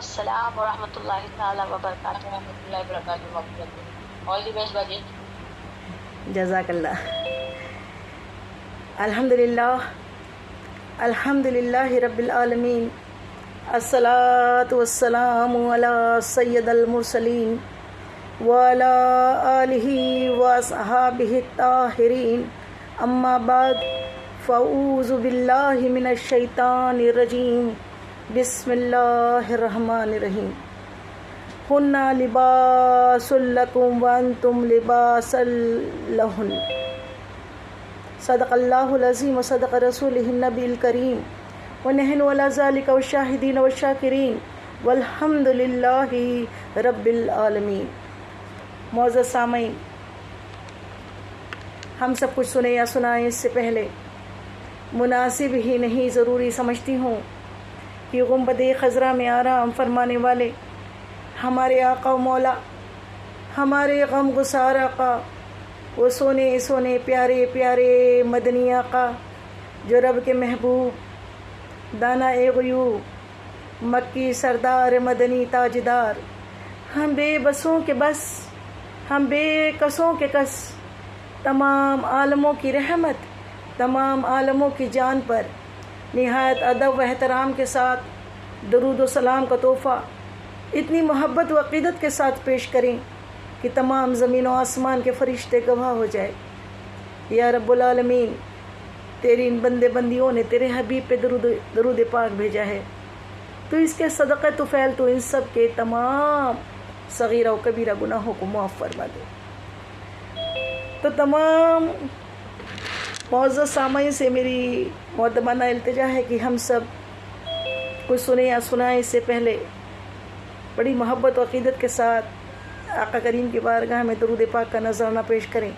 السلام ورحمۃ اللہ تعالیٰ وبرکاتہ. ورحمۃ اللہ وبرکاتہ وبرکاتہ. آل دی بیسٹ باجی. جزاک اللہ. الحمدللہ رب العالمین. الصلاۃ والسلام علی سید المرسلین وعلی آلہ واصحابہ الطاہرین. اما بعد فاعوذ باللہ من الشیطان الرجیم. بسم اللہ الرحمن الرحیم. ہن لباس لکم وانتم لباس لہن. صدق اللہ العظیم و صدق رسولہ النبی الکریم ونحن علی ذلک والشاہدین والشاکرین والحمد للہ رب العالمین. معزز سامعین، ہم سب کچھ سنے یا سنائیں اس سے پہلے مناسب ہی نہیں ضروری سمجھتی ہوں کہ گنبد خضرا میں آرام فرمانے والے ہمارے آقا و مولا، ہمارے غم گسار آقا، وہ سونے سونے پیارے پیارے مدنی آقا، جو رب کے محبوب، دانا غیوب، مکی سردار، مدنی تاجدار، ہم بے بسوں کے بس، ہم بے کسوں کے کس، تمام عالموں کی رحمت، تمام عالموں کی جان پر نہایت ادب و احترام کے ساتھ درود و سلام کا تحفہ اتنی محبت و عقیدت کے ساتھ پیش کریں کہ تمام زمین و آسمان کے فرشتے گواہ ہو جائے. یا رب العالمین، تیری ان بندے بندیوں نے تیرے حبیب پہ درود پاک بھیجا ہے، تو اس کے صدقہ طفیل تو ان سب کے تمام صغیرہ و کبیرہ گناہوں کو معاف فرما دے. تو تمام معزز سامعین سے میری مؤدبانہ التجا ہے کہ ہم سب کچھ سنیں یا سنائیں اس سے پہلے بڑی محبت و عقیدت کے ساتھ آقا کریم کی بارگاہ میں درود پاک کا نذرانہ پیش کریں.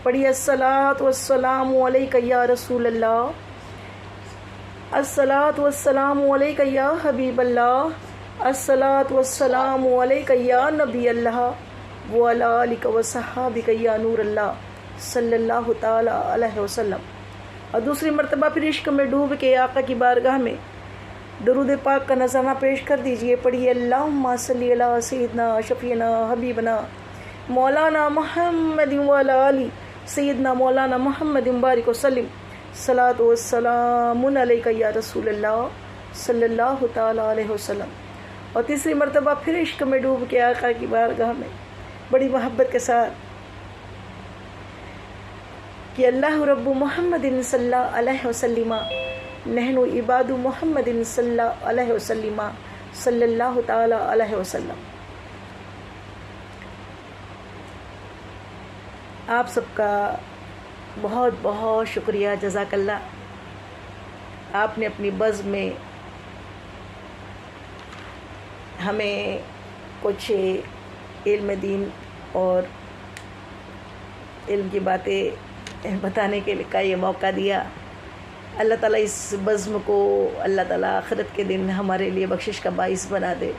پڑھیے الصلاۃ والسلام علیک یا رسول اللہ، الصلاۃ والسلام علیک یا حبیب اللہ، الصلاۃ والسلام علیک یا نبی اللہ وعلی آلک وصحابک یا نور اللہ صلی اللہ تعالی علیہ وسلم. اور دوسری مرتبہ پھر عشق میں ڈوب کے آقا کی بارگاہ میں درود پاک کا نذرانہ پیش کر دیجئے. پڑھیے اللہم صلی علی سیدنا شفیعنا حبیبنا مولانا محمد وعلی آلہ سیدنا مولانا محمد بارک وسلم. صلاۃ والسلام علیک یا رسول اللہ صلی اللہ تعالی علیہ وسلم. اور تیسری مرتبہ پھر عشق میں ڈوب کے آقا کی بارگاہ میں بڑی محبت کے ساتھ کہ اللہ رب محمد صلی اللہ علیہ وسلم نحن عباد محمد صلی اللہ علیہ وسلم صلی اللہ تعالی علیہ وسلم. آپ سب کا بہت بہت شکریہ، جزاک اللہ. آپ نے اپنی بزم میں ہمیں کچھ علم دین اور علم کی باتیں بتانے کے لیے کا یہ موقع دیا. اللہ تعالیٰ اس بزم کو اللہ تعالیٰ آخرت کے دن ہمارے لیے بخشش کا باعث بنا دے،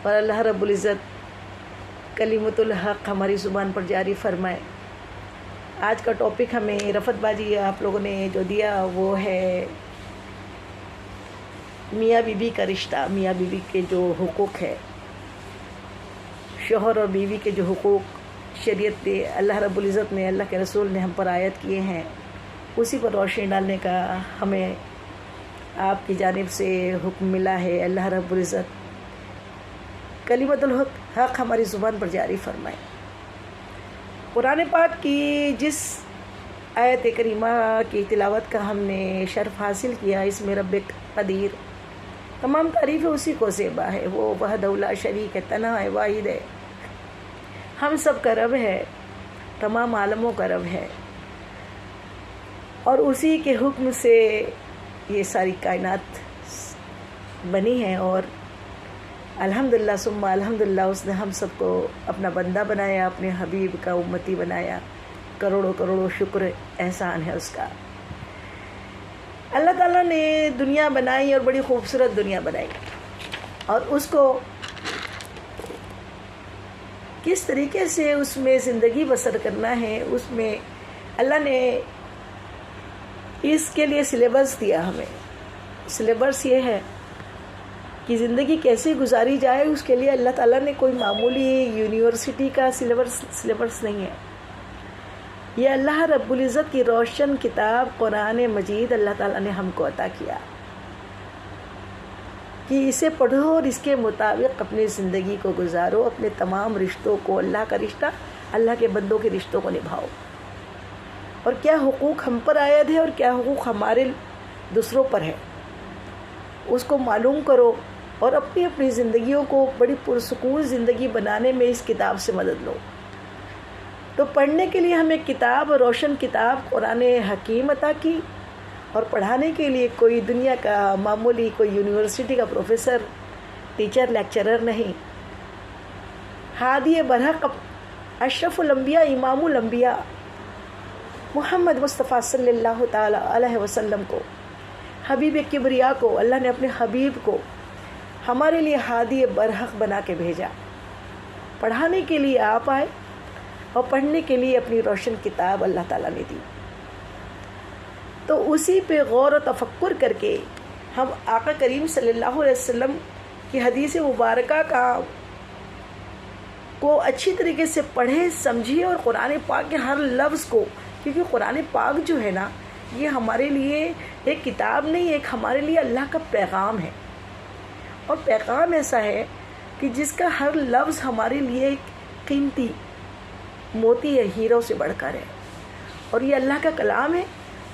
اور اللہ رب العزت کلمۃ الحق ہماری زبان پر جاری فرمائے. آج کا ٹاپک ہمیں رفت باجی آپ لوگوں نے جو دیا وہ ہے میاں بیوی کا رشتہ، میاں بیوی کے جو حقوق ہے، شوہر اور بیوی کے جو حقوق شریعت نے، اللہ رب العزت نے، اللہ کے رسول نے ہم پر عائد کیے ہیں، اسی پر روشنی ڈالنے کا ہمیں آپ کی جانب سے حکم ملا ہے. اللہ رب العزت کلمۃ الحق ہماری زبان پر جاری فرمائے. قرآن پاک کی جس آیت کریمہ کی تلاوت کا ہم نے شرف حاصل کیا، اس میں رب قدیر، تمام تعریفیں اسی کو زیبا ہے. وہ وحدہ لا شریک ہے، تنہا ہے، واحد ہے، ہم سب کا رب ہے، تمام عالموں کا رب ہے، اور اسی کے حکم سے یہ ساری کائنات بنی ہے. اور الحمدللہ ثم الحمدللہ اس نے ہم سب کو اپنا بندہ بنایا، اپنے حبیب کا امتی بنایا. کروڑوں کروڑوں شکر احسان ہے اس کا. اللہ تعالیٰ نے دنیا بنائی اور بڑی خوبصورت دنیا بنائی، اور اس کو کس طریقے سے اس میں زندگی بسر کرنا ہے، اس میں اللہ نے اس کے لیے سلیبس دیا ہمیں. سلیبس یہ ہے کہ زندگی کیسے گزاری جائے اس کے لیے اللہ تعالیٰ نے کوئی معمولی یونیورسٹی کا سلیبس نہیں ہے. یہ اللہ رب العزت کی روشن کتاب قرآن مجید اللہ تعالیٰ نے ہم کو عطا کیا کہ اسے پڑھو اور اس کے مطابق اپنی زندگی کو گزارو، اپنے تمام رشتوں کو، اللہ کا رشتہ، اللہ کے بندوں کے رشتوں کو نبھاؤ، اور کیا حقوق ہم پر عائد ہے اور کیا حقوق ہمارے دوسروں پر ہے اس کو معلوم کرو، اور اپنی اپنی زندگیوں کو بڑی پرسکون زندگی بنانے میں اس کتاب سے مدد لو. تو پڑھنے کے لیے ہمیں کتاب، روشن کتاب قرآن حکیم عطا کی، اور پڑھانے کے لیے کوئی دنیا کا معمولی کوئی یونیورسٹی کا پروفیسر، ٹیچر، لیکچرر نہیں. ہادی برحق اشرف الانبیاء، امام الانبیاء محمد مصطفیٰ صلی اللہ تعالی علیہ وسلم کو، حبیب کبریا کو، اللہ نے اپنے حبیب کو ہمارے لیے ہادی برحق بنا کے بھیجا. پڑھانے کے لیے آپ آئے اور پڑھنے کے لیے اپنی روشن کتاب اللہ تعالیٰ نے دی. تو اسی پہ غور و تفکر کر کے ہم آقا کریم صلی اللہ علیہ وسلم کی حدیث مبارکہ کو اچھی طریقے سے پڑھیں، سمجھیں، اور قرآن پاک کے ہر لفظ کو، کیونکہ قرآن پاک جو ہے نا، یہ ہمارے لیے ایک کتاب نہیں، ایک ہمارے لیے اللہ کا پیغام ہے. اور پیغام ایسا ہے کہ جس کا ہر لفظ ہمارے لیے ایک قیمتی موتی ہے، ہیروں سے بڑھ کر ہے. اور یہ اللہ کا کلام ہے،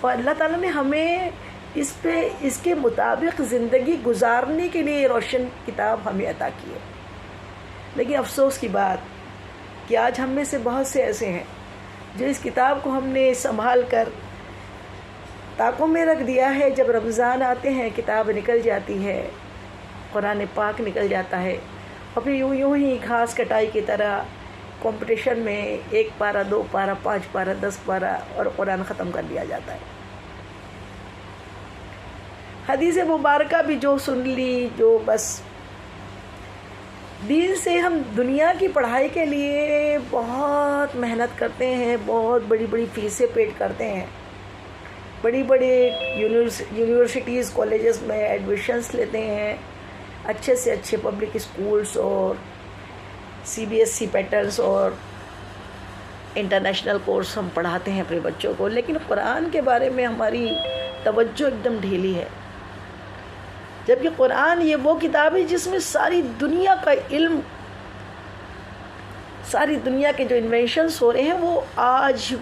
اور اللہ تعالیٰ نے ہمیں اس کے مطابق زندگی گزارنے کے لیے روشن کتاب ہمیں عطا کی ہے. لیکن افسوس کی بات کہ آج ہم میں سے بہت سے ایسے ہیں جو اس کتاب کو ہم نے سنبھال کر طاقوں میں رکھ دیا ہے. جب رمضان آتے ہیں کتاب نکل جاتی ہے، قرآن پاک نکل جاتا ہے، اور پھر یوں ہی گھاس کٹائی کی طرح کمپٹیشن میں 1 پارہ 2 پارہ 5 پارہ 10 پارہ اور قرآن ختم کر دیا جاتا ہے. حدیث مبارکہ بھی جو سن لی، جو بس دین سے ہم دنیا کی پڑھائی کے لیے بہت محنت کرتے ہیں، بہت بڑی بڑی فیسیں پیڈ کرتے ہیں، بڑی بڑی یونیورسٹیز کالجز میں ایڈمیشنز لیتے ہیں، اچھے سے اچھے پبلک اسکولز اور CBSE پیٹرنز اور انٹرنیشنل کورس ہم پڑھاتے ہیں اپنے بچوں کو. لیکن قرآن کے بارے میں ہماری توجہ ایک دم ڈھیلی ہے، جبکہ قرآن یہ وہ کتاب ہے جس میں ساری دنیا کا علم، ساری دنیا کے جو انوینشنز ہو رہے ہیں وہ آج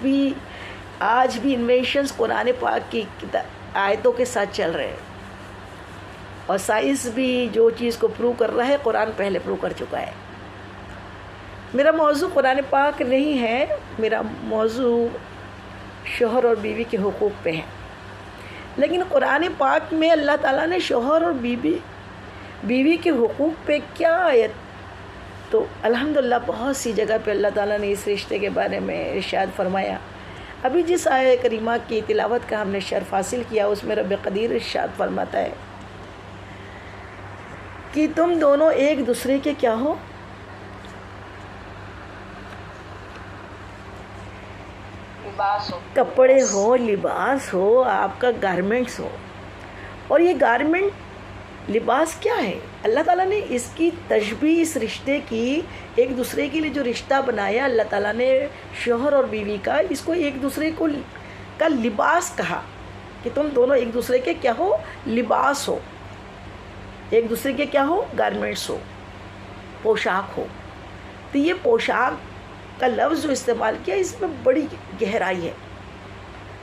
بھی انوینشنز قرآن پاک کی آیتوں کے ساتھ چل رہے ہیں. اور سائنس بھی جو چیز کو پروو کر رہا ہے قرآن پہلے پروو کر چکا ہے. میرا موضوع قرآن پاک نہیں ہے، میرا موضوع شوہر اور بیوی کے حقوق پہ ہے. لیکن قرآن پاک میں اللہ تعالیٰ نے شوہر اور بیوی کے حقوق پہ کیا آیت، تو الحمدللہ بہت سی جگہ پہ اللہ تعالیٰ نے اس رشتے کے بارے میں ارشاد فرمایا. ابھی جس آیت کریمہ کی تلاوت کا ہم نے شرف حاصل کیا اس میں رب قدیر ارشاد فرماتا ہے کہ تم دونوں ایک دوسرے کے کیا ہو، لباس ہو، کپڑے ہو، لباس ہو، آپ کا گارمنٹس ہو. اور یہ گارمنٹ لباس کیا ہے؟ اللہ تعالیٰ نے اس کی تشبیہ، اس رشتے کی، ایک دوسرے کے لیے جو رشتہ بنایا اللہ تعالیٰ نے شوہر اور بیوی کا، اس کو ایک دوسرے کو کا لباس کہا کہ تم دونوں ایک دوسرے کے کیا ہو، لباس ہو. ایک دوسرے کے کیا ہو، گارمنٹس ہو، پوشاک ہو. تو یہ پوشاک کا لفظ جو استعمال کیا اس میں بڑی گہرائی ہے.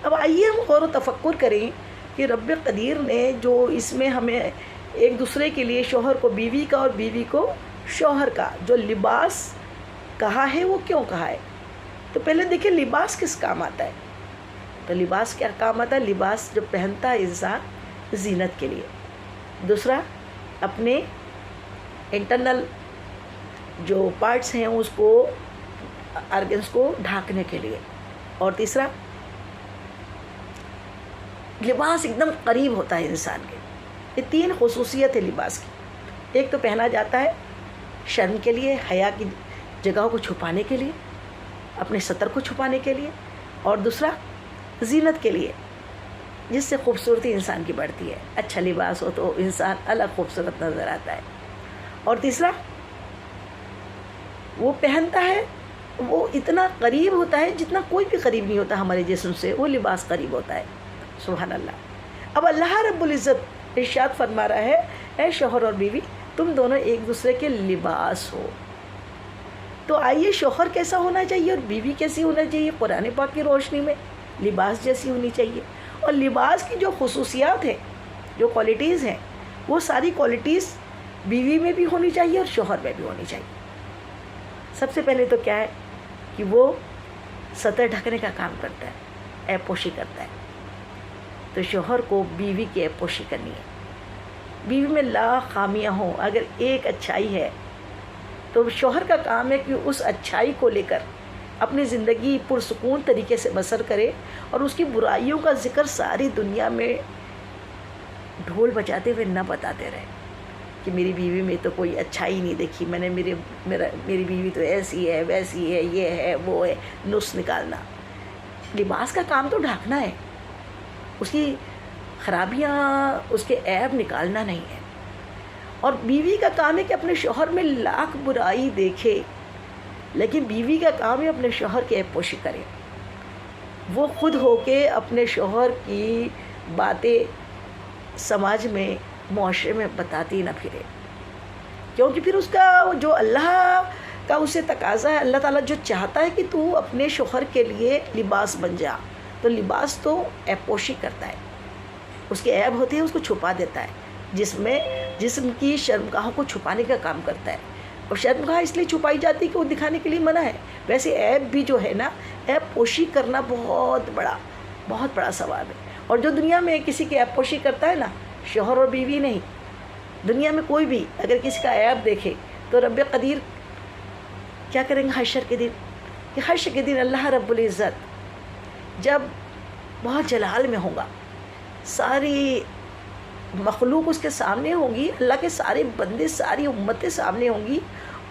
اب آئیے ہم غور و تفکر کریں کہ رب قدیر نے جو اس میں ہمیں ایک دوسرے کے لیے شوہر کو بیوی کا اور بیوی کو شوہر کا جو لباس کہا ہے وہ کیوں کہا ہے. تو پہلے دیکھیں لباس کس کام آتا ہے. تو لباس کیا کام آتا ہے؟ لباس جو پہنتا ہے انسان زینت کے لیے. دوسرا اپنے انٹرنل جو پارٹس ہیں اس کو، آرگنس کو ڈھانکنے کے لیے. اور تیسرا لباس ایک دم قریب ہوتا ہے انسان کے. یہ 3 خصوصیت ہے لباس کی. ایک تو پہنا جاتا ہے شرم کے لیے، حیا کی جگہوں کو چھپانے کے لیے، اپنے ستر کو چھپانے کے لیے. اور دوسرا زینت کے لیے. جس سے خوبصورتی انسان کی بڑھتی ہے. اچھا لباس ہو تو انسان الگ خوبصورت نظر آتا ہے. اور تیسرا وہ پہنتا ہے وہ اتنا قریب ہوتا ہے جتنا کوئی بھی قریب نہیں ہوتا ہمارے جسم سے، وہ لباس قریب ہوتا ہے. سبحان اللہ. اب اللہ رب العزت ارشاد فرما رہا ہے اے شوہر اور بیوی تم دونوں ایک دوسرے کے لباس ہو. تو آئیے شوہر کیسا ہونا چاہیے اور بیوی کیسی ہونا چاہیے؟ قرآن پاک کی روشنی میں لباس جیسی ہونی چاہیے. اور لباس کی جو خصوصیات ہیں، جو کوالٹیز ہیں، وہ ساری کوالٹیز بیوی میں بھی ہونی چاہیے اور شوہر میں بھی ہونی چاہیے. سب سے پہلے تو کیا ہے کہ وہ سطر ڈھکنے کا کام کرتا ہے، عیب پوشی کرتا ہے. تو شوہر کو بیوی کی عیب پوشی کرنی ہے. بیوی میں لاکھ خامیاں ہوں، اگر ایک اچھائی ہے تو شوہر کا کام ہے کہ اس اچھائی کو لے کر اپنی زندگی پرسکون طریقے سے بسر کرے اور اس کی برائیوں کا ذکر ساری دنیا میں ڈھول بجاتے ہوئے نہ بتاتے رہے کہ میری بیوی میں تو کوئی اچھائی نہیں دیکھی میں نے، میری بیوی تو ایسی ہے ویسی ہے، یہ ہے وہ ہے. نس نکالنا. لباس کا کام تو ڈھانکنا ہے، اس کی خرابیاں، اس کے عیب نکالنا نہیں ہے. اور بیوی کا کام ہے کہ اپنے شوہر میں لاکھ برائی دیکھے، لیکن بیوی کا کام ہے اپنے شوہر کی عیب پوشی کرے. وہ خود ہو کے اپنے شوہر کی باتیں سماج میں، معاشرے میں بتاتی نہ پھرے، کیونکہ پھر اس کا جو اللہ کا اسے تقاضا ہے، اللہ تعالیٰ جو چاہتا ہے کہ تو اپنے شوہر کے لیے لباس بن جا. تو لباس تو عیب پوشی کرتا ہے، اس کی عیب ہوتی ہے اس کو چھپا دیتا ہے، جسم کی شرمگاہوں کو چھپانے کا کام کرتا ہے. اور شرمگاہ اس لیے چھپائی جاتی ہے کہ وہ دکھانے کے لیے منع ہے. ویسے عیب بھی جو ہے نا، عیب پوشی کرنا بہت بڑا ثواب ہے. اور جو دنیا میں کسی کی عیب پوشی کرتا ہے نا، شوہر اور بیوی نہیں، دنیا میں کوئی بھی اگر کسی کا عیب دیکھے تو رب قدیر کیا کریں گے حشر کے دن؟ کہ حشر کے دن اللہ رب العزت جب بہت جلال میں ہوگا، ساری مخلوق اس کے سامنے ہوں گی، اللہ کے سارے بندے، ساری امتیں سامنے ہوں گی،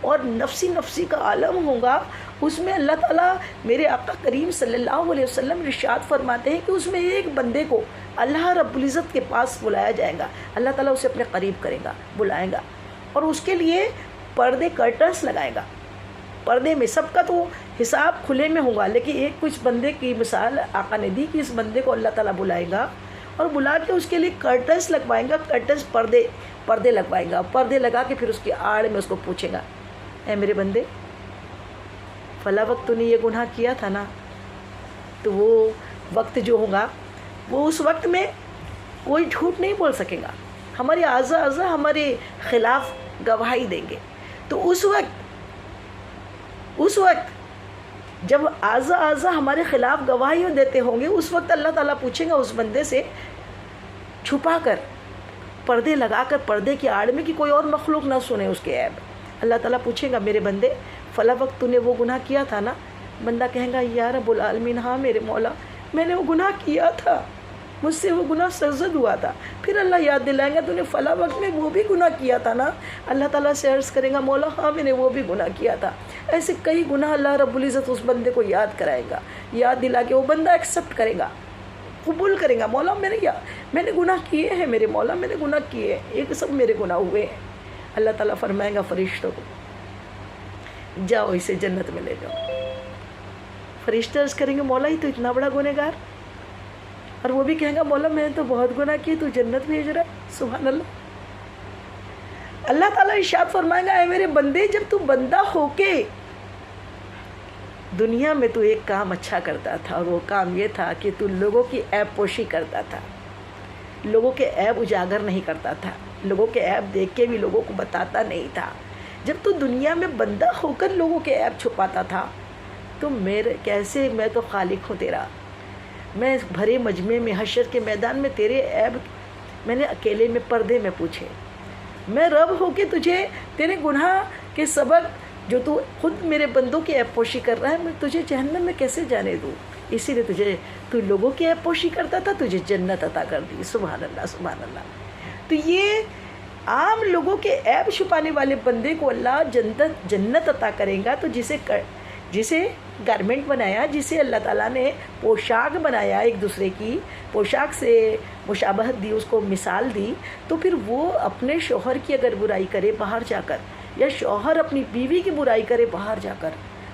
اور نفسی کا عالم ہوگا. اس میں اللہ تعالیٰ، میرے آقا کریم صلی اللہ علیہ وسلم ارشاد فرماتے ہیں کہ اس میں ایک بندے کو اللہ رب العزت کے پاس بلایا جائے گا. اللہ تعالیٰ اسے اپنے قریب کرے گا، بلائے گا، اور اس کے لیے پردے کرٹنس لگائے گا. پردے میں سب کا تو حساب کھلے میں ہوگا، لیکن ایک کچھ بندے کی مثال آقا نے دی کہ اس بندے کو اللہ تعالیٰ بلائے گا اور بلا کے اس کے لیے کرٹنس لگوائیں گا. کرٹنس پردے لگوائیں گا. پردے لگا کے پھر اس کی آڑ میں اس کو پوچھے گا اے میرے بندے فلاں وقت تو نے یہ گناہ کیا تھا نا. تو وہ وقت جو ہوگا وہ اس وقت میں کوئی جھوٹ نہیں بول سکے گا. ہمارے اعضاء ہمارے خلاف گواہی دیں گے. تو اس وقت جب اعضاء ہمارے خلاف گواہی دیتے ہوں گے، اس وقت اللہ تعالیٰ پوچھیں گا اس بندے سے چھپا کر، پردے لگا کر، پردے کی آڑ میں کہ کوئی اور مخلوق نہ سنے اس کے عیب. اللہ تعالیٰ پوچھیں گا میرے بندے فلاں وقت تو نے وہ گناہ کیا تھا نا. بندہ کہیں گا یا رب العالمین ہاں میرے مولا میں نے وہ گناہ کیا تھا، مجھ سے وہ گناہ سرزد ہوا تھا. پھر اللہ یاد دلائیں گا تو نے فلاں وقت میں وہ بھی گناہ کیا تھا نا. اللہ تعالیٰ سے عرض کریں گا مولا ہاں میں نے وہ بھی گناہ کیا تھا. ایسے کئی گناہ اللہ رب العزت اس بندے کو یاد کرائے گا. یاد دلا کے وہ بندہ ایکسیپٹ کرے گا، قبول کرے گا مولا میں نے گناہ کیے ہیں، میرے مولا میں نے گناہ کیے ہیں، یہ سب میرے گناہ ہوئے ہیں. اللہ تعالیٰ فرمائے گا فرشتوں کو جاؤ اسے جنت میں لے جاؤ. فرشتے عرض کریں گے مولا ہی تو اتنا بڑا گنہگار، اور وہ بھی کہیں گا مولا میں نے تو بہت گناہ کیے، تو جنت بھیج رہا ہے. سبحان اللہ. اللہ تعالیٰ ارشاد فرمائے گا اے میرے بندے جب تو بندہ ہو کے دنیا میں تو ایک کام اچھا کرتا تھا، اور وہ کام یہ تھا کہ تو لوگوں کی عیب پوشی کرتا تھا، لوگوں کے عیب اجاگر نہیں کرتا تھا، لوگوں کے عیب دیکھ کے بھی لوگوں کو بتاتا نہیں تھا. جب تو دنیا میں بندہ ہو کر لوگوں کے عیب چھپاتا تھا تو کیسے میں تو خالق ہوں تیرا. میں بھرے مجمع میں، حشر کے میدان میں تیرے عیب میں نے اکیلے میں پردے میں پوچھے. میں رب ہو کے تجھے تیرے گناہ کے سبب جو تو خود میرے بندوں کی عیب پوشی کر رہا ہے، میں تجھے جہنم میں کیسے جانے دوں. اسی لیے تو لوگوں کی عیب پوشی کرتا تھا، تجھے جنت عطا کر دی. سبحان اللہ سبحان اللہ. تو یہ عام لوگوں کے عیب چھپانے والے بندے کو اللہ جنت عطا کرے گا. تو جسے گارمنٹ بنایا، جسے اللہ تعالیٰ نے پوشاک بنایا، ایک دوسرے کی پوشاک سے مشابہت دی، اس کو مثال دی، تو پھر وہ اپنے شوہر کی اگر برائی کرے باہر جا کر، یا شوہر اپنی بیوی کی برائی کرے باہر جا کر،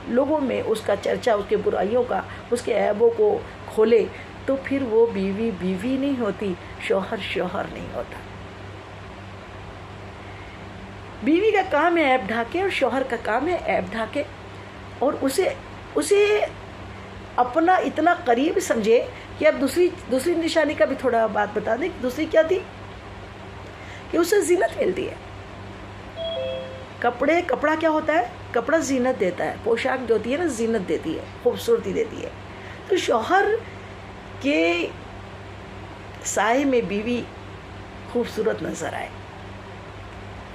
لوگوں میں اس کا چرچا، اس کے برائیوں کا، اس کے عیبوں کو کھولے، تو پھر وہ بیوی بیوی نہیں ہوتی، شوہر شوہر نہیں ہوتا۔ بیوی کا کام ہے عیب ڈھاکے، اور شوہر کا کام ہے عیب ڈھاکے، اور اسے اپنا اتنا قریب سمجھے کہ اب دوسری نشانی کا بھی تھوڑا بات بتا دیں۔ دوسری کیا تھی کہ اسے زینت ملتی ہے۔ کپڑا کیا ہوتا ہے؟ کپڑا زینت دیتا ہے، پوشاک جو ہوتی ہے نا زینت دیتی ہے، خوبصورتی دیتی ہے۔ تو شوہر کے سائے میں بیوی خوبصورت نظر آئے۔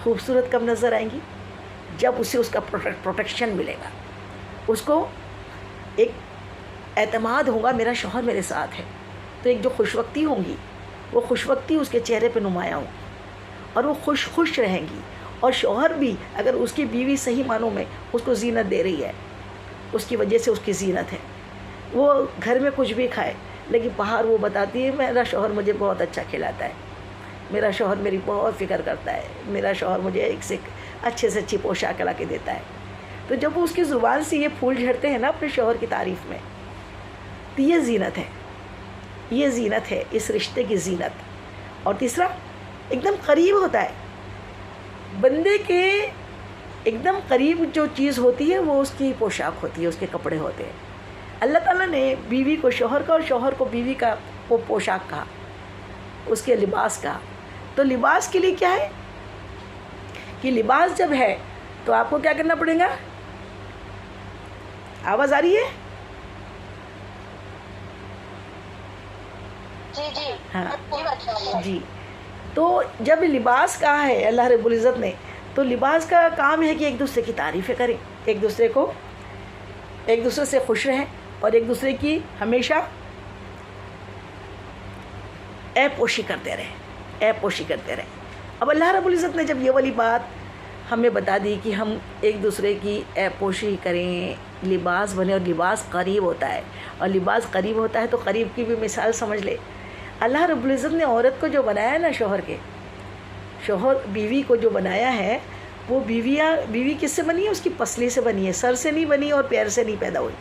خوبصورت کب نظر آئیں گی؟ جب اسے اس کا پروٹیکشن ملے گا، اس کو ایک اعتماد ہوگا میرا شوہر میرے ساتھ ہے، تو ایک جو خوشوقتی ہوں گی، وہ خوشوقتی اس کے چہرے پہ نمایاں ہوگی، اور وہ خوش رہیں گی۔ اور شوہر بھی اگر اس کی بیوی صحیح معنوں میں اس کو زینت دے رہی ہے، اس کی وجہ سے اس کی زینت ہے، وہ گھر میں کچھ بھی کھائے لیکن باہر وہ بتاتی ہے میرا شوہر مجھے بہت اچھا کھلاتا ہے، میرا شوہر میری بہت فکر کرتا ہے، میرا شوہر مجھے ایک سے اچھے سے اچھی پوشاک لا کے دیتا ہے۔ تو جب وہ اس کی زبان سے یہ پھول جھڑتے ہیں نا اپنے شوہر کی تعریف میں، تو یہ زینت ہے، یہ زینت ہے اس رشتے کی زینت۔ اور تیسرا ایک دم قریب ہوتا ہے بندے کے، ایک دم قریب جو چیز ہوتی ہے وہ اس کی پوشاک ہوتی ہے، اس کے کپڑے ہوتے ہیں۔ اللہ تعالیٰ نے بیوی کو شوہر کا اور شوہر کو بیوی کا وہ پوشاک کہا، اس کے لباس کہا۔ تو لباس کے لیے کیا ہے کہ لباس جب ہے تو آپ کو کیا کرنا پڑے گا؟ آواز آ رہی ہے؟ جی ہاں جی۔ تو جب لباس کہا ہے اللہ رب العزت نے، تو لباس کا کام ہے کہ ایک دوسرے کی تعریفیں کریں، ایک دوسرے سے خوش رہیں، اور ایک دوسرے کی ہمیشہ عیب پوشی کرتے رہیں۔ اب اللہ رب العزت نے جب یہ والی بات ہمیں بتا دی کہ ہم ایک دوسرے کی عیب پوشی کریں، لباس بنے، اور لباس قریب ہوتا ہے، اور لباس قریب ہوتا ہے تو قریب کی بھی مثال سمجھ لے۔ اللہ رب العزت نے عورت کو جو بنایا ہے نا، شوہر بیوی کو جو بنایا ہے، وہ بیوی کس سے بنی ہے؟ اس کی پسلی سے بنی ہے، سر سے نہیں بنی اور پیر سے نہیں پیدا ہوئی۔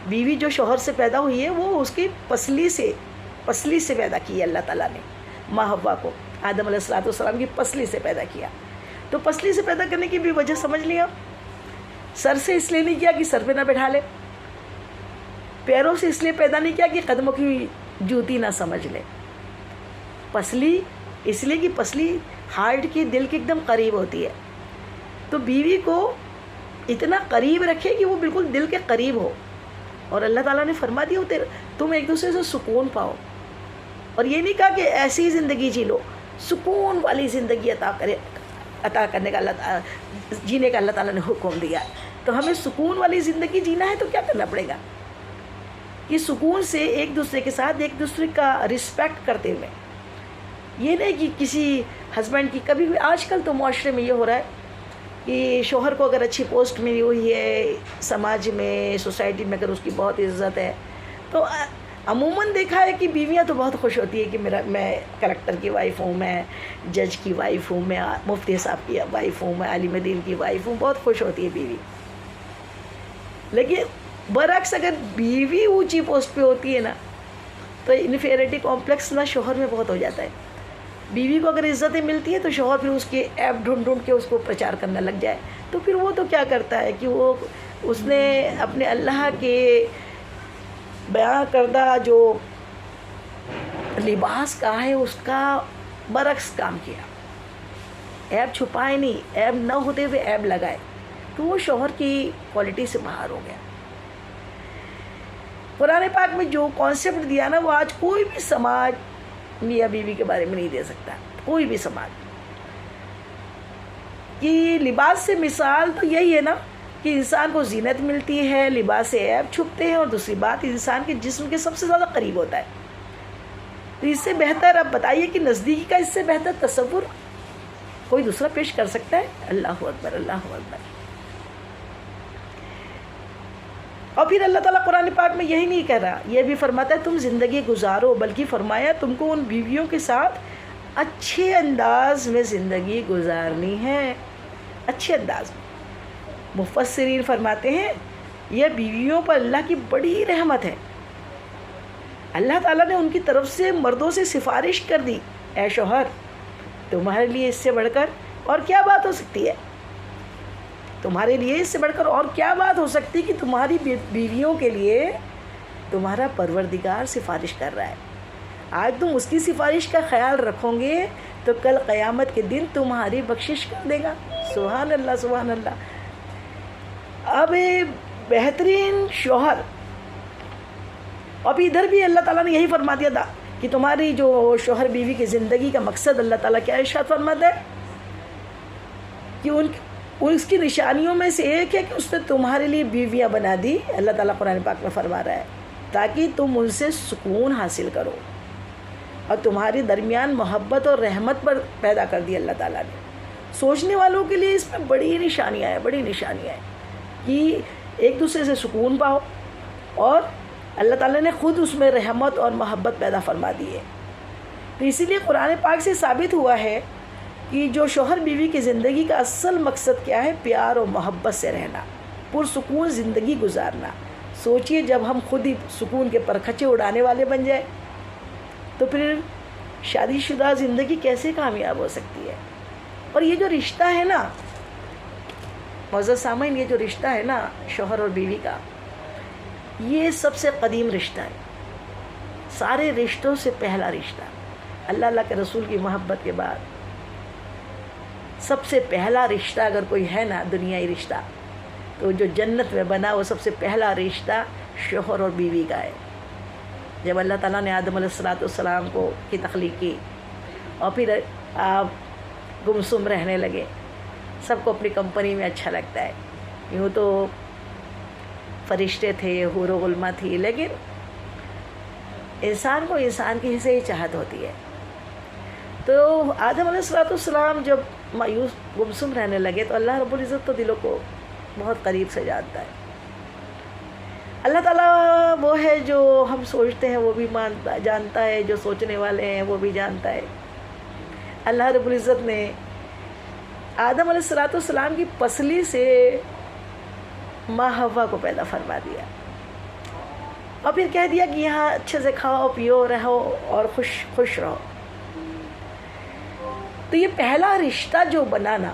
بیوی جو شوہر سے پیدا ہوئی ہے وہ اس کی پسلی سے پیدا کی ہے اللہ تعالیٰ نے۔ ماں حوا کو آدم علیہ السلام کی پسلی سے پیدا کیا۔ تو پسلی سے پیدا کرنے کی بھی وجہ سمجھ لیا۔ سر سے اس لیے نہیں کیا کہ سر پہ نہ بٹھا لے، پیروں سے اس لیے پیدا نہیں کیا کہ قدموں کی جوتی نہ سمجھ لے، پسلی اس لیے کہ پسلی ہارٹ کی، دل کے ایک دم قریب ہوتی ہے۔ تو بیوی کو اتنا قریب رکھے کہ وہ بالکل دل کے قریب ہو، اور اللہ تعالیٰ نے فرما دیا تم ایک دوسرے سے سکون پاؤ۔ اور یہ نہیں کہا کہ ایسی زندگی جی لو، سکون والی زندگی عطا کرنے کا جینے کا اللہ تعالیٰ نے حکم دیا۔ تو ہمیں سکون والی زندگی جینا ہے تو کیا کرنا پڑے گا کہ سکون سے ایک دوسرے کے ساتھ ایک دوسرے کا رسپیکٹ کرتے ہوئے، یہ نہیں کہ کسی ہسبینڈ کی کبھی بھی، آج کل تو معاشرے میں یہ ہو رہا ہے کہ شوہر کو اگر اچھی پوسٹ ملی ہوئی ہے سماج میں، سوسائٹی میں، اگر اس کی بہت عزت ہے، تو عموماً دیکھا ہے کہ بیویاں تو بہت خوش ہوتی ہے کہ میں کلکٹر کی وائف ہوں، میں جج کی وائف ہوں، میں مفتی صاحب کی وائف ہوں، میں عالم دین کی وائف ہوں، بہت خوش ہوتی ہے بیوی۔ لیکن برعکس اگر بیوی اونچی پوسٹ پہ ہوتی ہے نا، تو انفیریٹی کمپلیکس نا شوہر میں بہت ہو جاتا ہے۔ بیوی کو اگر عزتیں ملتی ہیں تو شوہر پھر اس کے ایپ ڈھونڈ کے اس کو پرچار کرنا لگ جائے، تو پھر وہ تو کیا کرتا ہے کہ اس نے اپنے اللہ کے بیان کردہ جو لباس کا ہے اس کا برعکس کام کیا، عیب چھپائے نہیں، عیب نہ ہوتے ہوئے عیب لگائے، تو وہ شوہر کی کوالٹی سے باہر ہو گیا۔ قرآن پاک میں جو کانسیپٹ دیا نا، وہ آج کوئی بھی سماج میاں بیوی کے بارے میں نہیں دے سکتا، کوئی بھی سماج۔ کہ لباس سے مثال تو یہی ہے نا کہ انسان کو زینت ملتی ہے، لباس سے عیب چھپتے ہیں، اور دوسری بات انسان کے جسم کے سب سے زیادہ قریب ہوتا ہے۔ تو اس سے بہتر اب بتائیے کہ نزدیکی کا اس سے بہتر تصور کوئی دوسرا پیش کر سکتا ہے؟ اللہ اکبر، اللہ اکبر۔ اور پھر اللہ تعالیٰ قرآن پاک میں یہی نہیں کہہ رہا، یہ بھی فرماتا ہے تم زندگی گزارو، بلکہ فرمایا تم کو ان بیویوں کے ساتھ اچھے انداز میں زندگی گزارنی ہے، اچھے انداز میں۔ مفسرین فرماتے ہیں یہ بیویوں پر اللہ کی بڑی رحمت ہے۔ اللہ تعالیٰ نے ان کی طرف سے مردوں سے سفارش کر دی، اے شوہر تمہارے لیے اس سے بڑھ کر اور کیا بات ہو سکتی ہے، تمہارے لیے اس سے بڑھ کر اور کیا بات ہو سکتی کہ تمہاری بیویوں کے لیے تمہارا پروردگار سفارش کر رہا ہے۔ آج تم اس کی سفارش کا خیال رکھو گے تو کل قیامت کے دن تمہاری بخشش کر دے گا۔ سبحان اللہ سبحان اللہ۔ اب بہترین شوہر، اب ادھر بھی اللہ تعالیٰ نے یہی فرما دیا تھا کہ تمہاری جو شوہر بیوی کی زندگی کا مقصد اللہ تعالیٰ کیا ارشاد فرماتا ہے کہ اس کی نشانیوں میں سے ایک ہے کہ اس نے تمہارے لیے بیویاں بنا دی، اللہ تعالیٰ قرآن پاک میں فرما رہا ہے، تاکہ تم ان سے سکون حاصل کرو، اور تمہارے درمیان محبت اور رحمت پر پیدا کر دی اللہ تعالیٰ نے۔ سوچنے والوں کے لیے اس میں بڑی نشانیاں ہیں کہ ایک دوسرے سے سکون پاؤ، اور اللہ تعالیٰ نے خود اس میں رحمت اور محبت پیدا فرما دی ہے۔ تو اسی لیے قرآن پاک سے ثابت ہوا ہے کہ جو شوہر بیوی کی زندگی کا اصل مقصد کیا ہے، پیار اور محبت سے رہنا، پرسکون زندگی گزارنا۔ سوچئے جب ہم خود ہی سکون کے پرکھچے اڑانے والے بن جائیں تو پھر شادی شدہ زندگی کیسے کامیاب ہو سکتی ہے۔ اور یہ جو رشتہ ہے نا معزز سامعین، یہ جو رشتہ ہے نا شوہر اور بیوی کا، یہ سب سے قدیم رشتہ ہے، سارے رشتوں سے پہلا رشتہ، اللہ کے رسول کی محبت کے بعد سب سے پہلا رشتہ اگر کوئی ہے نا دنیائی رشتہ، تو جو جنت میں بنا وہ سب سے پہلا رشتہ شوہر اور بیوی کا ہے۔ جب اللہ تعالیٰ نے آدم علیہ السلام کی تخلیق کی اور پھر آپ گمسم رہنے لگے، سب کو اپنی کمپنی میں اچھا لگتا ہے، یوں تو فرشتے تھے، حور و غلمہ تھی، لیکن انسان کو انسان کی سے ہی چاہت ہوتی ہے۔ تو آدم علیہ السلام جب مایوس گمسم رہنے لگے تو اللہ رب العزت تو دلوں کو بہت قریب سے جانتا ہے۔ اللہ تعالیٰ وہ ہے جو ہم سوچتے ہیں وہ بھی جانتا ہے، جو سوچنے والے ہیں وہ بھی جانتا ہے۔ اللہ رب العزت نے آدم علیہ السلام کی پسلی سے ماں حوا کو پیدا فرما دیا، اور پھر کہہ دیا کہ یہاں اچھے سے کھاؤ پیو رہو اور خوش رہو۔ تو یہ پہلا رشتہ جو بنانا،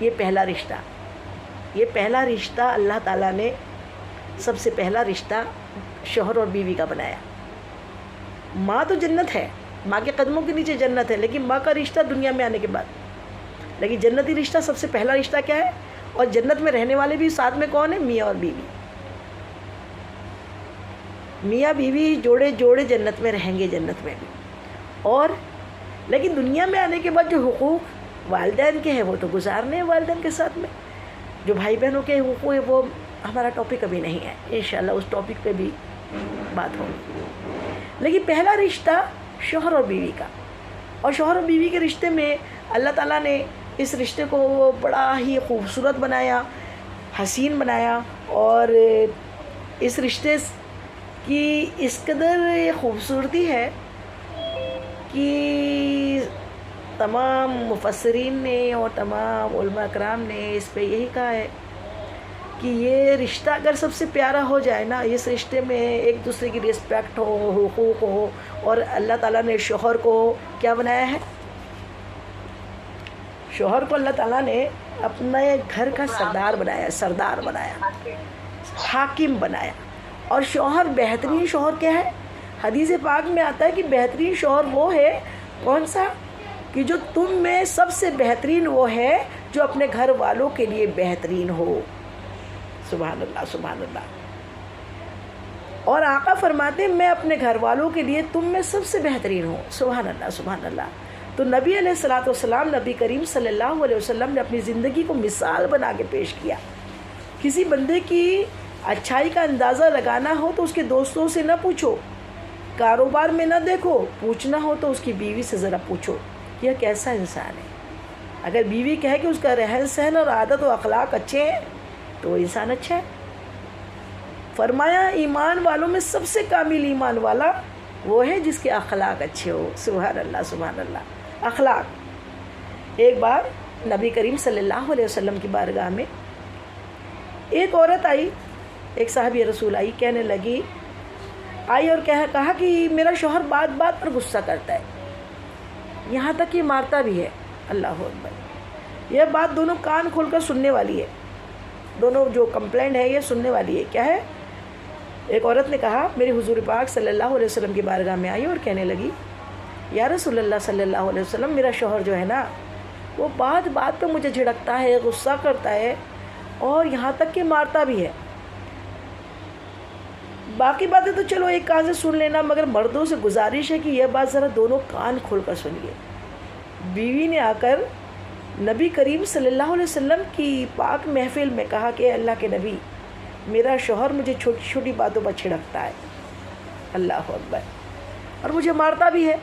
یہ پہلا رشتہ اللہ تعالیٰ نے سب سے پہلا رشتہ شوہر اور بیوی کا بنایا۔ ماں تو جنت ہے، ماں کے قدموں کے نیچے جنت ہے، لیکن ماں کا رشتہ دنیا میں آنے کے بعد، لیکن جنتی رشتہ سب سے پہلا رشتہ کیا ہے؟ اور جنت میں رہنے والے بھی ساتھ میں کون ہیں؟ میاں اور بیوی۔ میاں بیوی جوڑے جوڑے جنت میں رہیں گے، جنت میں بھی۔ اور لیکن دنیا میں آنے کے بعد جو حقوق والدین کے ہیں وہ تو گزارنے ہیں والدین کے ساتھ میں، جو بھائی بہنوں کے حقوق ہیں وہ ہمارا ٹاپک ابھی نہیں ہے، انشاءاللہ اس ٹاپک پہ بھی بات ہوگی۔ لیکن پہلا رشتہ شوہر اور بیوی کا، اور شوہر اور بیوی کے رشتے میں اللہ تعالیٰ نے اس رشتے کو بڑا ہی خوبصورت بنایا، حسین بنایا، اور اس رشتے کی اس قدر خوبصورتی ہے کہ تمام مفسرین نے اور تمام علماء کرام نے اس پہ یہی کہا ہے کہ یہ رشتہ اگر سب سے پیارا ہو جائے نا، اس رشتے میں ایک دوسرے کی رسپیکٹ ہو، حقوق ہو، اور اللہ تعالیٰ نے شوہر کو کیا بنایا ہے؟ شوہر کو اللہ تعالیٰ نے اپنے گھر کا سردار بنایا، حاکم بنایا۔ اور شوہر، بہترین شوہر کیا ہے؟ حدیث پاک میں آتا ہے کہ بہترین شوہر وہ ہے، کون سا؟ کہ جو تم میں سب سے بہترین وہ ہے جو اپنے گھر والوں کے لیے بہترین ہو۔ سبحان اللہ سبحان اللہ۔ اور آقا فرماتے ہیں میں اپنے گھر والوں کے لیے تم میں سب سے بہترین ہوں۔ سبحان اللہ سبحان اللہ۔ تو نبی علیہ السلام، نبی کریم صلی اللہ علیہ وسلم نے اپنی زندگی کو مثال بنا کے پیش کیا۔ کسی بندے کی اچھائی کا اندازہ لگانا ہو تو اس کے دوستوں سے نہ پوچھو، کاروبار میں نہ دیکھو، پوچھنا ہو تو اس کی بیوی سے ذرا پوچھو یہ کیسا انسان ہے۔ اگر بیوی کہے کہ اس کا رہن سہن اور عادت و اخلاق اچھے ہیں تو وہ انسان اچھا ہے۔ فرمایا ایمان والوں میں سب سے کامل ایمان والا وہ ہے جس کے اخلاق اچھے ہو. سبحان اللہ سبحان اللہ. اخلاق. ایک بار نبی کریم صلی اللہ علیہ وسلم کی بارگاہ میں ایک عورت آئی، ایک صحابی رسول آئی، کہنے لگی، آئی اور کہا کہ میرا شوہر بات بات پر غصہ کرتا ہے، یہاں تک کہ مارتا بھی ہے. اللہ اکبر. یہ بات دونوں کان کھول کر سننے والی ہے، دونوں جو کمپلینٹ ہے یہ سننے والی ہے. کیا ہے؟ ایک عورت نے کہا میری حضور پاک صلی اللہ علیہ وسلم کی بارگاہ میں آئی اور کہنے لگی، یا رسول اللہ صلی اللہ علیہ وسلم، میرا شوہر جو ہے نا وہ بات بات پہ مجھے جھڑکتا ہے، غصہ کرتا ہے اور یہاں تک کہ مارتا بھی ہے. باقی باتیں تو چلو ایک کان سے سن لینا، مگر مردوں سے گزارش ہے کہ یہ بات ذرا دونوں کان کھول کر سنیے. بیوی نے آ کر نبی کریم صلی اللہ علیہ وسلم کی پاک محفل میں کہا کہ اللہ کے نبی، میرا شوہر مجھے چھوٹی چھوٹی باتوں پر چھڑکتا ہے، اللہ اکبر، اور مجھے مارتا بھی ہے.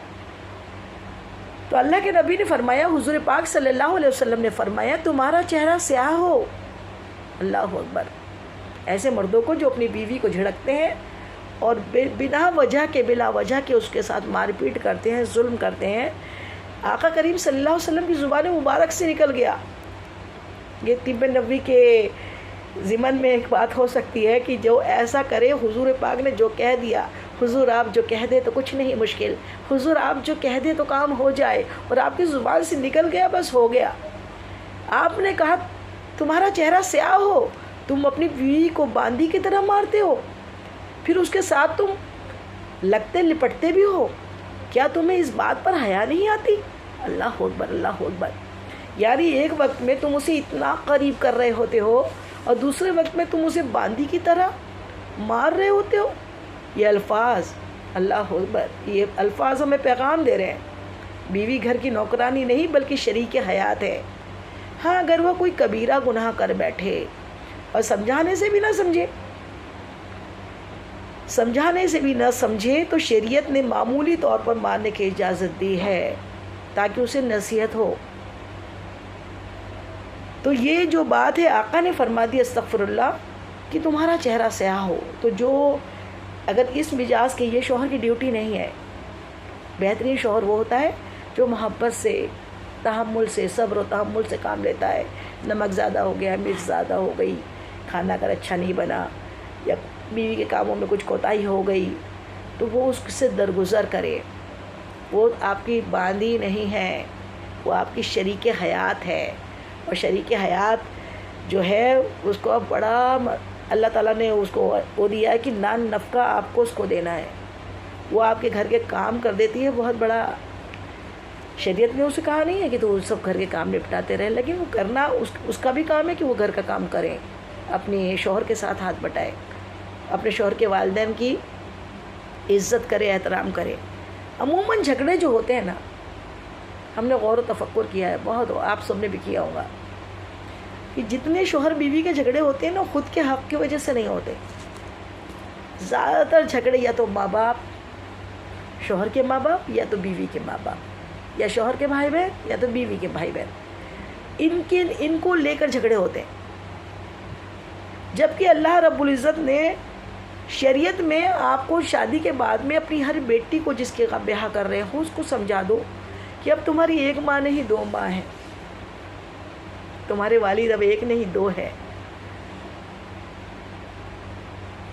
تو اللہ کے نبی نے فرمایا، حضور پاک صلی اللہ علیہ وسلم نے فرمایا، تمہارا چہرہ سیاہ ہو. اللہ اکبر. ایسے مردوں کو جو اپنی بیوی کو جھڑکتے ہیں اور بنا وجہ کے بلا وجہ کے اس کے ساتھ مار پیٹ کرتے ہیں، ظلم کرتے ہیں، آقا کریم صلی اللہ علیہ وسلم کی زبان مبارک سے نکل گیا. یہ طب نبوی کے ضمن میں ایک بات ہو سکتی ہے کہ جو ایسا کرے، حضور پاک نے جو کہہ دیا، حضور آپ جو کہہ دے تو کچھ نہیں مشکل، حضور آپ جو کہہ دے تو کام ہو جائے، اور آپ کی زبان سے نکل گیا بس ہو گیا. آپ نے کہا تمہارا چہرہ سیاہ ہو، تم اپنی بیوی کو باندی کی طرح مارتے ہو، پھر اس کے ساتھ تم لگتے لپٹتے بھی ہو، کیا تمہیں اس بات پر حیا نہیں آتی؟ اللہ اکبر اللہ اکبر. یعنی ایک وقت میں تم اسے اتنا قریب کر رہے ہوتے ہو اور دوسرے وقت میں تم اسے باندی کی طرح مار رہے ہوتے ہو. یہ الفاظ، اللہ اکبر، یہ الفاظ ہمیں پیغام دے رہے ہیں. بیوی گھر کی نوکرانی نہیں بلکہ شریک حیات ہے. ہاں اگر وہ کوئی کبیرہ گناہ کر بیٹھے اور سمجھانے سے بھی نہ سمجھے تو شریعت نے معمولی طور پر مارنے کی اجازت دی ہے تاکہ اسے نصیحت ہو. تو یہ جو بات ہے آقا نے فرما دی استغفر اللہ کہ تمہارا چہرہ سیاہ ہو. تو جو اگر اس مزاج کے، یہ شوہر کی ڈیوٹی نہیں ہے. بہترین شوہر وہ ہوتا ہے جو محبت سے، تحمل سے، صبر و تحمل سے کام لیتا ہے. نمک زیادہ ہو گیا، مرچ زیادہ ہو گئی، کھانا اگر اچھا نہیں بنا، یا بیوی کے کاموں میں کچھ کوتاہی ہو گئی تو وہ اس سے درگزر کرے. وہ آپ کی باندی نہیں ہے، وہ آپ کی شریک حیات ہے. اور شریک حیات جو ہے اس کو بڑا اللہ تعالیٰ نے اس کو وہ دیا ہے کہ نان نفقہ آپ کو اس کو دینا ہے. وہ آپ کے گھر کے کام کر دیتی ہے، بہت بڑا. شریعت نے اسے کہا نہیں ہے کہ تو سب گھر کے کام نپٹاتے رہے، لیکن وہ کرنا اس کا بھی کام ہے کہ وہ گھر کا کام کریں، اپنے شوہر کے ساتھ ہاتھ بٹائے، اپنے شوہر کے والدین کی عزت کرے، احترام کرے. عموماً جھگڑے جو ہوتے ہیں نا، ہم نے غور و تفکر کیا ہے بہت، آپ سب نے بھی کیا ہوگا کہ جتنے شوہر بیوی کے جھگڑے ہوتے ہیں نا، خود کے حق کی وجہ سے نہیں ہوتے. زیادہ تر جھگڑے یا تو ماں باپ، شوہر کے ماں باپ، یا تو بیوی کے ماں باپ، یا شوہر کے بھائی بہن، یا تو بیوی کے بھائی بہن، ان کو لے کر جھگڑے ہوتے ہیں. جبکہ اللہ رب العزت نے شریعت میں آپ کو شادی کے بعد میں اپنی ہر بیٹی کو جس کے بیاہ کر رہے ہو اس کو سمجھا دو کہ اب تمہاری ایک ماں نہیں 2 ماں ہیں، تمہارے والد اب ایک نہیں 2 ہے.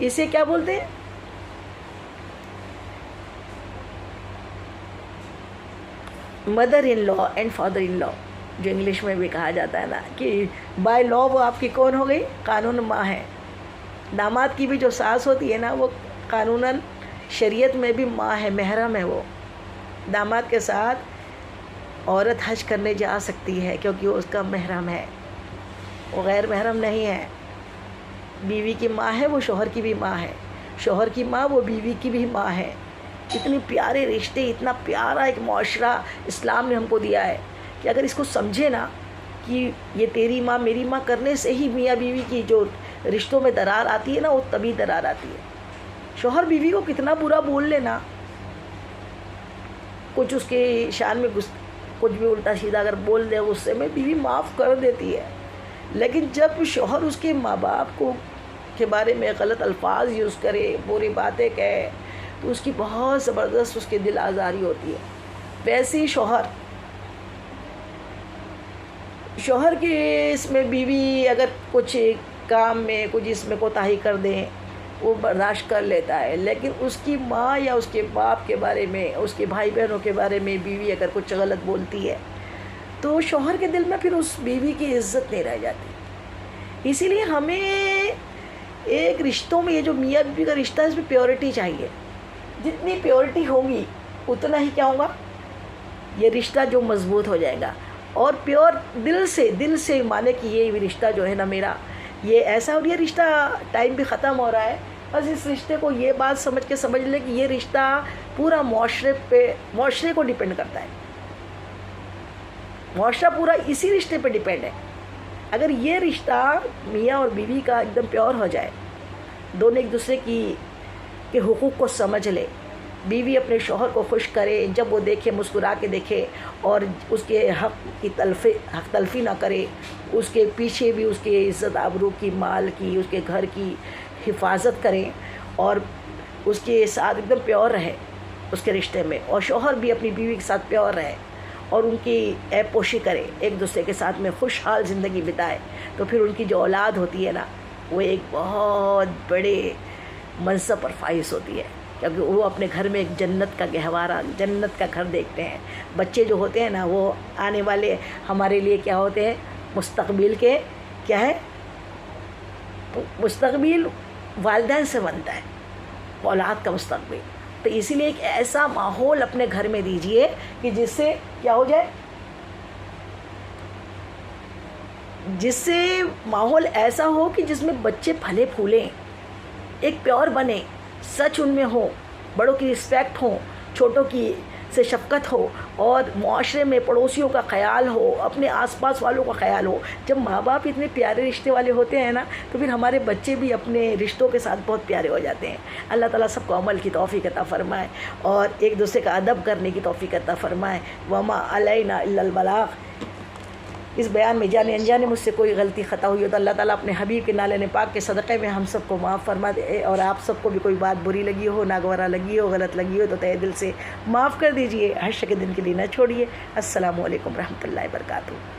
اسے کیا بولتے ہیں؟ Mother in law and father in law, جو انگلش میں بھی کہا جاتا ہے نا کہ بائی لا وہ آپ کی کون ہو گئی؟ قانون ماں ہے. داماد کی بھی جو ساس ہوتی ہے نا، وہ قانوناً شریعت میں بھی ماں ہے، محرم ہے. وہ داماد کے ساتھ عورت حج کرنے جا سکتی ہے کیونکہ وہ اس کا محرم ہے، وہ غیر محرم نہیں ہے. بیوی کی ماں ہے، وہ شوہر کی بھی ماں ہے، شوہر کی ماں وہ بیوی کی بھی ماں ہے. اتنی پیارے رشتے، اتنا پیارا ایک معاشرہ اسلام نے ہم کو دیا ہے کہ اگر اس کو سمجھے نا کہ یہ تیری ماں میری ماں کرنے سے ہی میاں بیوی کی جو رشتوں میں درار آتی ہے نا، وہ تبھی درار آتی ہے. شوہر بیوی کو کتنا برا بول لینا، کچھ اس کے شان میں کچھ بھی الٹا سیدھا اگر بول دے غصے میں، بیوی معاف کر دیتی ہے. لیکن جب شوہر اس کے ماں باپ کو کے بارے میں غلط الفاظ یوز کرے، بری باتیں کہے، تو اس کی بہت زبردست اس کے دل آزاری ہوتی ہے۔ ویسے ہی شوہر کے اس میں بیوی اگر کچھ کام میں کچھ اس میں کوتاہی کر دیں وہ برداشت کر لیتا ہے، لیکن اس کی ماں یا اس کے باپ کے بارے میں، اس کے بھائی بہنوں کے بارے میں بیوی اگر کچھ غلط بولتی ہے تو شوہر کے دل میں پھر اس بیوی کی عزت نہیں رہ جاتی۔ اسی لیے ہمیں ایک رشتوں میں، یہ جو میاں بیوی کا رشتہ ہے، اس میں پیورٹی چاہیے۔ جتنی پیورٹی ہوگی اتنا ہی کیا ہوگا، یہ رشتہ جو مضبوط ہو جائے گا، اور پیور دل سے مانے کہ یہ رشتہ جو ہے نا میرا یہ ایسا، اور یہ رشتہ ٹائم بھی ختم ہو رہا ہے، بس اس رشتے کو یہ بات سمجھ لے کہ یہ رشتہ پورا معاشرے کو ڈیپینڈ کرتا ہے، معاشرہ پورا اسی رشتے پہ ڈیپینڈ ہے۔ اگر یہ رشتہ میاں اور بیوی کا ایک دم پیور ہو جائے، دونوں ایک دوسرے کے حقوق کو سمجھ لے، بیوی اپنے شوہر کو خوش کرے، جب وہ دیکھے مسکرا کے دیکھے، اور اس کے حق تلفی نہ کرے، اس کے پیچھے بھی اس کے عزت آبرو کی، مال کی، اس کے گھر کی حفاظت کریں، اور اس کے ساتھ ایک دم پیور رہے اس کے رشتے میں، اور شوہر بھی اپنی بیوی کے ساتھ پیور رہے اور ان کی عیب پوشی کرے، ایک دوسرے کے ساتھ میں خوشحال زندگی بتائے، تو پھر ان کی جو اولاد ہوتی ہے نا وہ ایک بہت بڑے منصب پر فائز ہوتی ہے، کیونکہ وہ اپنے گھر میں ایک جنت کا گہوارہ، جنت کا گھر دیکھتے ہیں۔ بچے جو ہوتے ہیں نا وہ آنے والے ہمارے لیے کیا ہوتے ہیں، مستقبل کے کیا ہے، مستقبل والدین سے بنتا ہے اولاد کا مستقبل۔ تو اسی لیے ایک ایسا ماحول اپنے گھر میں دیجئے کہ جس سے کیا ہو جائے، جس سے ماحول ایسا ہو کہ جس میں بچے پھلے پھولیں، ایک پیور بنے، سچ ان میں ہو، بڑوں کی رسپیکٹ ہو، چھوٹوں کی سے شفقت ہو، اور معاشرے میں پڑوسیوں کا خیال ہو، اپنے آس پاس والوں کا خیال ہو۔ جب ماں باپ اتنے پیارے رشتے والے ہوتے ہیں نا تو پھر ہمارے بچے بھی اپنے رشتوں کے ساتھ بہت پیارے ہو جاتے ہیں۔ اللہ تعالیٰ سب کو عمل کی توفیق عطا فرمائے اور ایک دوسرے کا ادب کرنے کی توفیق عطا فرمائے۔ وما علینا الا البلاغ۔ اس بیان میں جانے انجانے مجھ سے کوئی غلطی خطا ہوئی ہو تو اللہ تعالیٰ اپنے حبیب کے نالے پاک کے صدقے میں ہم سب کو معاف فرما دے، اور آپ سب کو بھی کوئی بات بری لگی ہو، ناگوارا لگی ہو، غلط لگی ہو تو تہہ دل سے معاف کر دیجئے، حشر کے دن کے لیے نہ چھوڑیے۔ السلام علیکم ورحمۃ اللہ وبرکاتہ۔